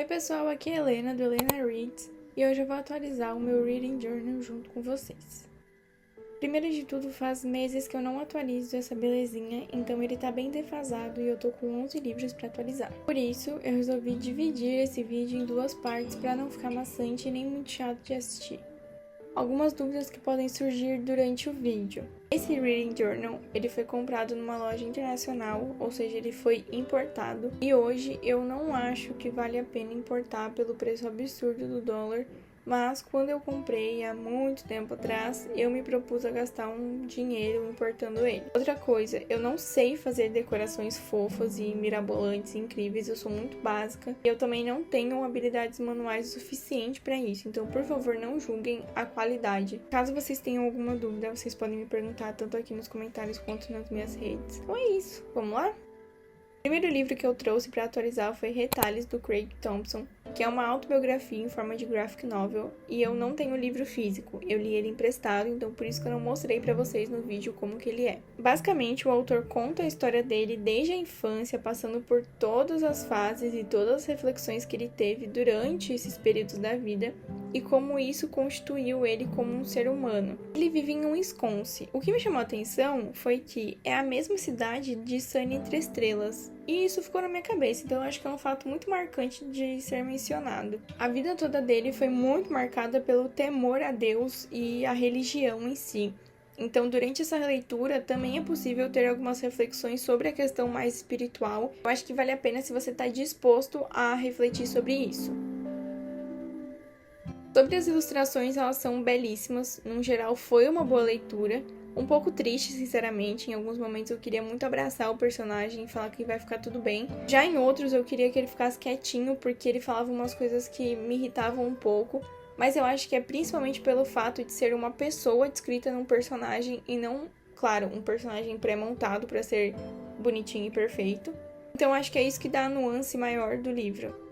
pessoal, aqui é a Helena do Helena Reads e hoje eu vou atualizar o meu Reading Journal junto com vocês. Primeiro de tudo, faz meses que eu não atualizo essa belezinha, então ele tá bem defasado e eu tô com 11 livros pra atualizar. Por isso, eu resolvi dividir esse vídeo em duas partes pra não ficar maçante e nem muito chato de assistir. Algumas dúvidas que podem surgir durante o vídeo. Esse Reading Journal, ele foi comprado numa loja internacional, ou seja, ele foi importado. E hoje eu não acho que vale a pena importar pelo preço absurdo do dólar, mas quando eu comprei há muito tempo atrás, eu me propus a gastar um dinheiro importando ele. Outra coisa, eu não sei fazer decorações fofas e mirabolantes incríveis, eu sou muito básica. Eu também não tenho habilidades manuais o suficiente para isso, então por favor não julguem a qualidade. Caso vocês tenham alguma dúvida, vocês podem me perguntar tanto aqui nos comentários quanto nas minhas redes. Então é isso, vamos lá? O primeiro livro que eu trouxe para atualizar foi Retalhos, do Craig Thompson, que é uma autobiografia em forma de graphic novel, e eu não tenho o livro físico, eu li ele emprestado, então por isso que eu não mostrei para vocês no vídeo como que ele é. Basicamente, o autor conta a história dele desde a infância, passando por todas as fases e todas as reflexões que ele teve durante esses períodos da vida, e como isso constituiu ele como um ser humano. Ele vive em Wisconsin. O que me chamou a atenção foi que é a mesma cidade de Sunny Entre Estrelas, e isso ficou na minha cabeça, então eu acho que é um fato muito marcante de ser mencionado. A vida toda dele foi muito marcada pelo temor a Deus e a religião em si. Então, durante essa leitura, também é possível ter algumas reflexões sobre a questão mais espiritual. Eu acho que vale a pena se você está disposto a refletir sobre isso. Sobre as ilustrações, elas são belíssimas. No geral, foi uma boa leitura. Um pouco triste, sinceramente. Em alguns momentos eu queria muito abraçar o personagem e falar que vai ficar tudo bem. Já em outros eu queria que ele ficasse quietinho, porque ele falava umas coisas que me irritavam um pouco. Mas eu acho que é principalmente pelo fato de ser uma pessoa descrita num personagem e não, claro, um personagem pré-montado para ser bonitinho e perfeito. Então acho que é isso que dá a nuance maior do livro.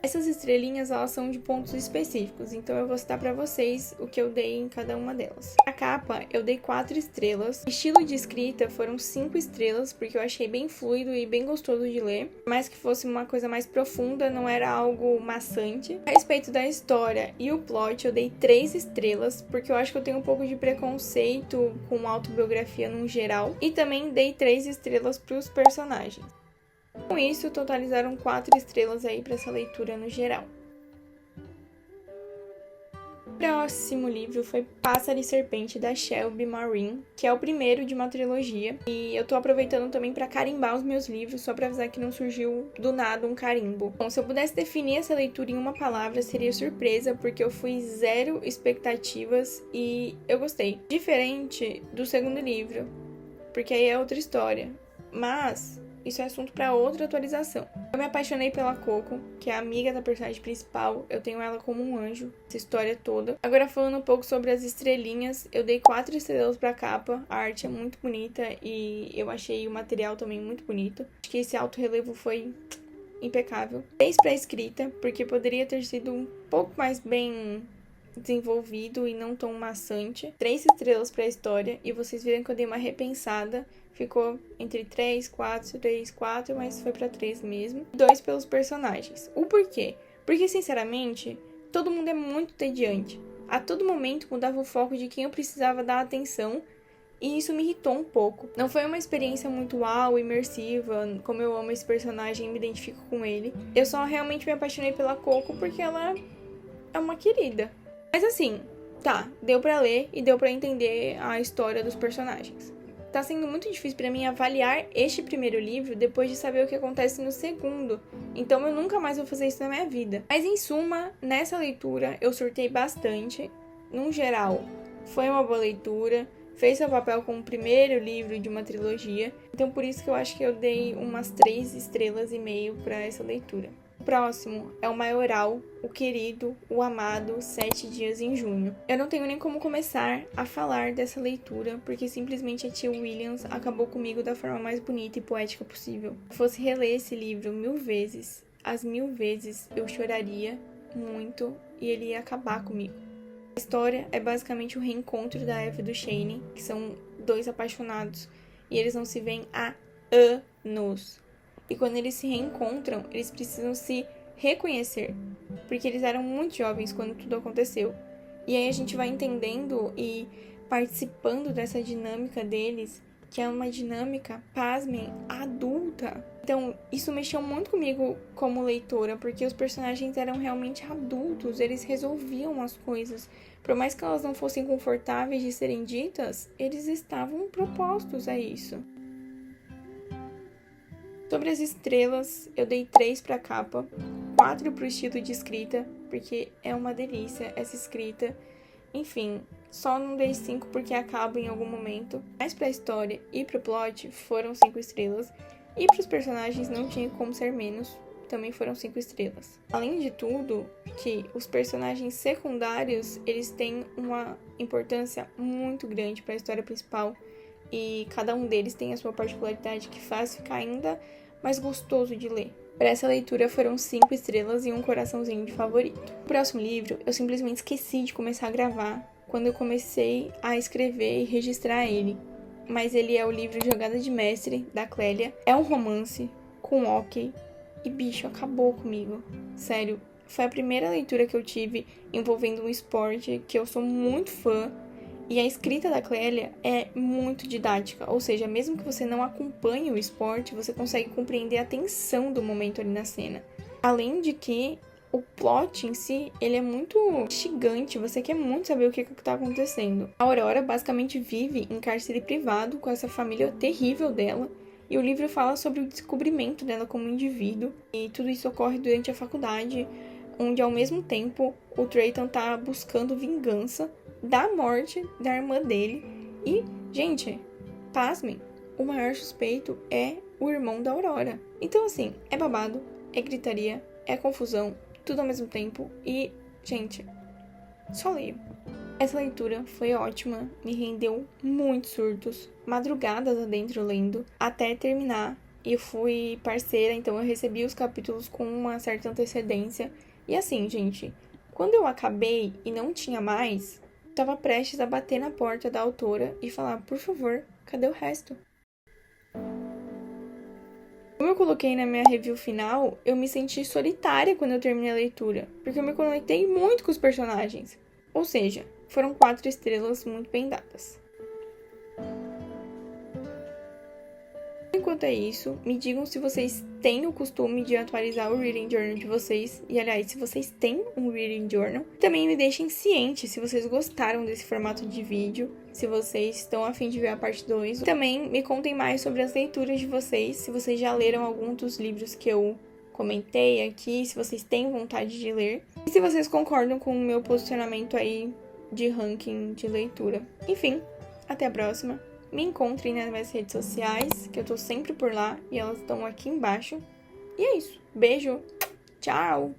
Essas estrelinhas, elas são de pontos específicos, então eu vou citar pra vocês o que eu dei em cada uma delas. A capa, eu dei 4 estrelas. Estilo de escrita foram 5 estrelas, porque eu achei bem fluido e bem gostoso de ler. Mas que fosse uma coisa mais profunda, não era algo maçante. A respeito da história e o plot, eu dei 3 estrelas, porque eu acho que eu tenho um pouco de preconceito com autobiografia no geral. E também dei 3 estrelas pros personagens. Com isso, totalizaram 4 estrelas aí para essa leitura no geral. O próximo livro foi Pássaro e Serpente, da Shelby Marin, que é o primeiro de uma trilogia. E eu tô aproveitando também para carimbar os meus livros, só para avisar que não surgiu do nada um carimbo. Bom, se eu pudesse definir essa leitura em uma palavra, seria surpresa, porque eu fui zero expectativas e eu gostei. Diferente do segundo livro, porque aí é outra história. Mas isso é assunto para outra atualização. Eu me apaixonei pela Coco, que é a amiga da personagem principal. Eu tenho ela como um anjo, essa história toda. Agora falando um pouco sobre as estrelinhas, eu dei 4 estrelas pra capa. A arte é muito bonita e eu achei o material também muito bonito. Acho que esse alto relevo foi impecável. 6 pra escrita, porque poderia ter sido um pouco mais bem desenvolvido e não tão maçante. 3 estrelas pra história, e vocês viram que eu dei uma repensada. Ficou entre 3, 4, 3, 4, mas foi pra 3 mesmo. 2 pelos personagens. O porquê? Porque, sinceramente, todo mundo é muito entediante. A todo momento mudava o foco de quem eu precisava dar atenção, e isso me irritou um pouco. Não foi uma experiência muito uau, imersiva, como eu amo esse personagem e me identifico com ele. Eu só realmente me apaixonei pela Coco porque ela é uma querida. Mas assim, tá, deu pra ler e deu pra entender a história dos personagens. Tá sendo muito difícil pra mim avaliar este primeiro livro depois de saber o que acontece no segundo, então eu nunca mais vou fazer isso na minha vida. Mas em suma, nessa leitura eu surtei bastante. Num geral, foi uma boa leitura, fez seu papel como o primeiro livro de uma trilogia, então por isso que eu acho que eu dei umas 3 estrelas e meio pra essa leitura. O próximo é o Maioral, o querido, o amado 7 Dias em Junho. Eu não tenho nem como começar a falar dessa leitura, porque simplesmente a tia Williams acabou comigo da forma mais bonita e poética possível. Se eu fosse reler esse livro 1000 vezes, as 1000 vezes eu choraria muito e ele ia acabar comigo. A história é basicamente o reencontro da Eva e do Shane, que são 2 apaixonados e eles não se veem há anos. E quando eles se reencontram, eles precisam se reconhecer, porque eles eram muito jovens quando tudo aconteceu. E aí a gente vai entendendo e participando dessa dinâmica deles, que é uma dinâmica, pasmem, adulta. Então, isso mexeu muito comigo como leitora, porque os personagens eram realmente adultos, eles resolviam as coisas. Por mais que elas não fossem confortáveis de serem ditas, eles estavam propostos a isso. Sobre as estrelas, eu dei 3 para a capa, 4 para o estilo de escrita, porque é uma delícia essa escrita. Enfim, só não dei 5 porque acaba em algum momento. Mas para a história e para o plot foram 5 estrelas. E para os personagens não tinha como ser menos, também foram 5 estrelas. Além de tudo, que os personagens secundários, eles têm uma importância muito grande para a história principal. E cada um deles tem a sua particularidade que faz ficar ainda mais gostoso de ler. Para essa leitura foram 5 estrelas e um coraçãozinho de favorito. O próximo livro eu simplesmente esqueci de começar a gravar quando eu comecei a escrever e registrar ele. Mas ele é o livro Jogada de Mestre, da Clélia. É um romance com ok. E bicho, acabou comigo. Sério, foi a primeira leitura que eu tive envolvendo um esporte que eu sou muito fã. E a escrita da Clélia é muito didática, ou seja, mesmo que você não acompanhe o esporte, você consegue compreender a tensão do momento ali na cena. Além de que o plot em si, ele é muito instigante, você quer muito saber o que está acontecendo. A Aurora basicamente vive em cárcere privado com essa família terrível dela, e o livro fala sobre o descobrimento dela como indivíduo, e tudo isso ocorre durante a faculdade, onde ao mesmo tempo o Drayton tá buscando vingança da morte da irmã dele. E, gente, pasmem, o maior suspeito é o irmão da Aurora. Então, assim, é babado, é gritaria, é confusão, tudo ao mesmo tempo. E, gente, só leio. Essa leitura foi ótima, me rendeu muitos surtos, madrugadas adentro lendo, até terminar. E eu fui parceira, então eu recebi os capítulos com uma certa antecedência. E assim, gente, quando eu acabei e não tinha mais, estava prestes a bater na porta da autora e falar, por favor, cadê o resto? Como eu coloquei na minha review final, eu me senti solitária quando eu terminei a leitura, porque eu me conectei muito com os personagens. Ou seja, foram 4 estrelas muito bem dadas. Enquanto é isso, me digam se vocês têm o costume de atualizar o Reading Journal de vocês. E, aliás, se vocês têm um Reading Journal. Também me deixem ciente se vocês gostaram desse formato de vídeo, se vocês estão a fim de ver a parte 2. Também me contem mais sobre as leituras de vocês, se vocês já leram algum dos livros que eu comentei aqui, se vocês têm vontade de ler. E se vocês concordam com o meu posicionamento aí de ranking de leitura. Enfim, até a próxima. Me encontrem nas minhas redes sociais, que eu tô sempre por lá e elas estão aqui embaixo. E é isso. Beijo. Tchau.